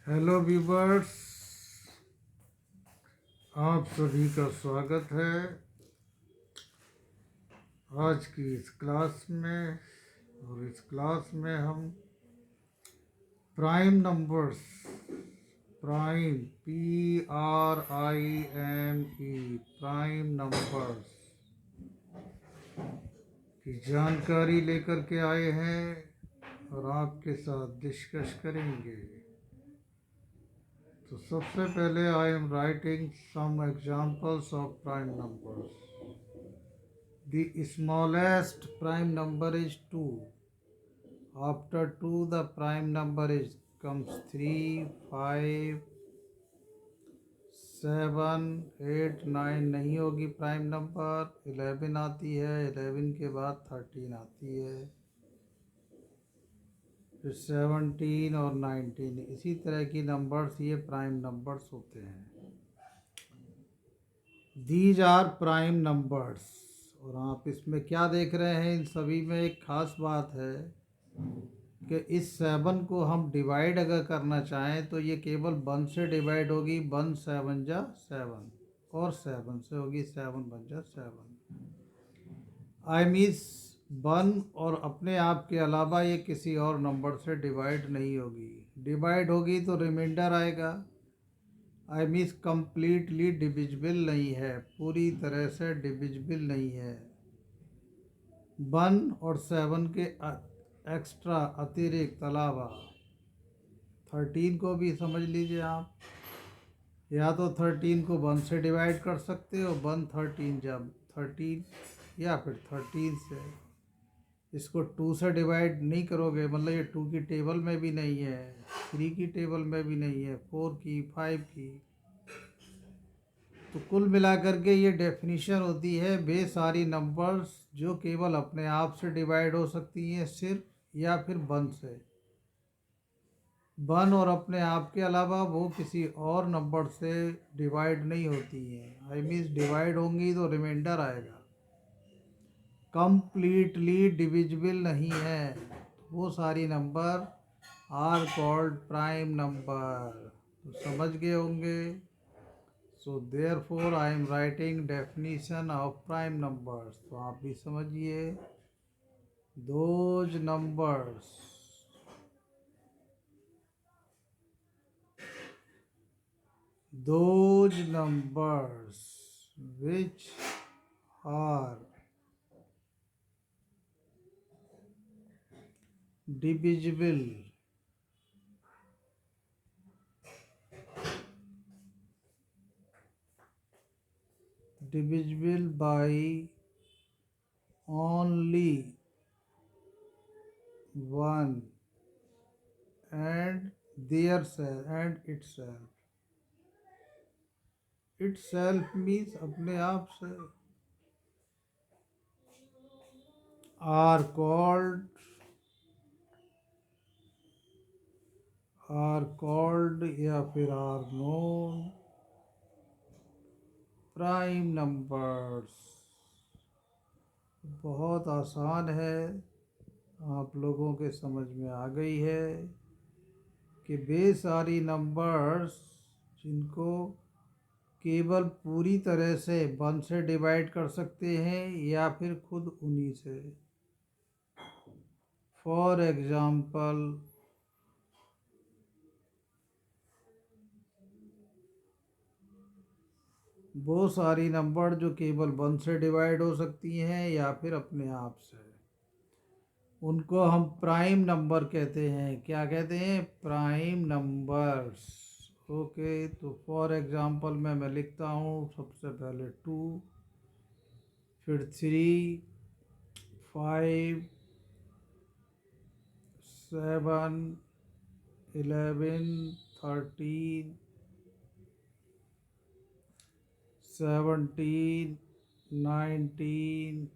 Hello viewers, आप सभी का स्वागत है आज की इस क्लास में। और इस क्लास में हम prime numbers, prime PRIME prime numbers की जानकारी लेकर के आए हैं और आपके साथ डिस्कस करेंगे। तो सबसे पहले I am writing some examples of prime numbers. The smallest prime number is 2. After 2 the prime number comes 3, 5, 7, 8, 9 नहीं होगी प्राइम नंबर। 11 आती है, 11 के बाद 13 आती है, फिर 17 और 19। इसी तरह की नंबर्स ये प्राइम नंबर्स होते हैं। These are prime numbers. और आप इसमें क्या देख रहे हैं, इन सभी में एक खास बात है कि इस 7 को हम डिवाइड अगर करना चाहें तो ये केवल 1 से डिवाइड होगी। 1 7 जा 7 और 7 से होगी, 7 1 जा 7। आई मीन्स 1 और अपने आप के अलावा ये किसी और नंबर से डिवाइड नहीं होगी। डिवाइड होगी तो रिमाइंडर आएगा। आई मीन्स कम्प्लीटली डिविजिबल नहीं है, पूरी तरह से डिविजिबल नहीं है। 1 और 7 के एक्स्ट्रा अतिरिक्त अलावा 13 को भी समझ लीजिए आप। या तो 13 को 1 से डिवाइड कर सकते हो, 1 13 जब 13, या फिर 13 से। इसको 2 से डिवाइड नहीं करोगे, मतलब ये 2 की टेबल में भी नहीं है, 3 की टेबल में भी नहीं है, 4 की, 5 की। तो कुल मिलाकर के ये डेफिनेशन होती है वे सारी नंबर्स जो केवल अपने आप से डिवाइड हो सकती हैं सिर्फ, या फिर 1 से। 1 और अपने आप के अलावा वो किसी और नंबर से डिवाइड नहीं होती हैं। आई मीन्स डिवाइड होंगी तो रिमाइंडर आएगा, कंप्लीटली डिविजिबल नहीं है। वो सारी number are called prime number. तो समझ गए होंगे। So therefore I am writing definition of prime numbers. तो आप भी समझिए, those numbers those numbers which are divisible by only one and their self and itself। itself means अपने आप से। are called या फिर are known प्राइम नंबर्स। बहुत आसान है, आप लोगों के समझ में आ गई है कि वे सारी नंबर्स जिनको केवल पूरी तरह से 1 से डिवाइड कर सकते हैं या फिर खुद उन्हीं से। फॉर एग्जाम्पल, वो सारी नंबर जो केवल 1 से डिवाइड हो सकती हैं या फिर अपने आप से, उनको हम प्राइम नंबर कहते हैं। क्या कहते हैं? Prime numbers. ओके, तो फॉर एग्जांपल मैं लिखता हूँ सबसे पहले 2, फिर 3, 5, 7, 11, 13, 17, 19,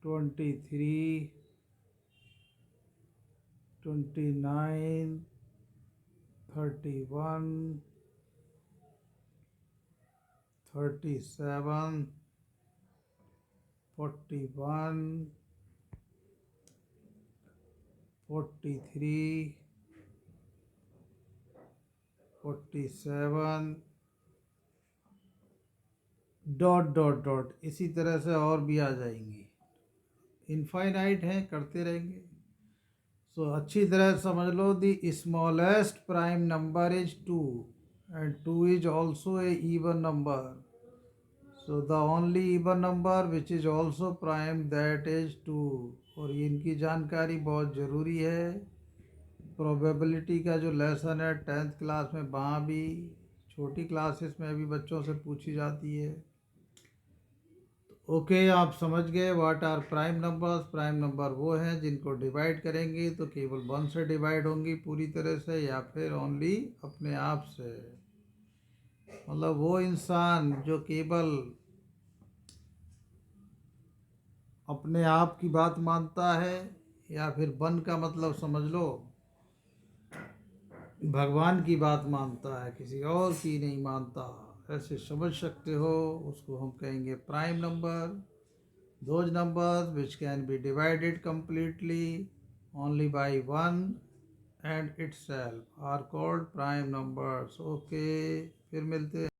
23, 29, 31, 37, 41, 43, 47 डॉट डॉट डॉट, इसी तरह से और भी आ जाएंगी, इनफाइनाइट है, करते रहेंगे। सो अच्छी तरह समझ लो, the smallest prime number is 2 and 2 is also a even number. So the only even number which is also prime that is 2। और इनकी जानकारी बहुत ज़रूरी है। प्रोबेबिलिटी का जो लेसन है 10th क्लास में, वहाँ भी छोटी क्लासेस में भी बच्चों से पूछी जाती है। ओके, आप समझ गए what are prime numbers. Prime number वो हैं जिनको डिवाइड करेंगे तो केवल 1 से डिवाइड होंगी पूरी तरह से, या फिर ओनली अपने आप से। मतलब वो इंसान जो केवल अपने आप की बात मानता है, या फिर 1 का मतलब समझ लो भगवान की बात मानता है, किसी और की नहीं मानता, ऐसे समझ सकते हो, उसको हम कहेंगे prime number. Those numbers which can be divided completely only by 1 and itself are called prime numbers. Okay, फिर मिलते हैं।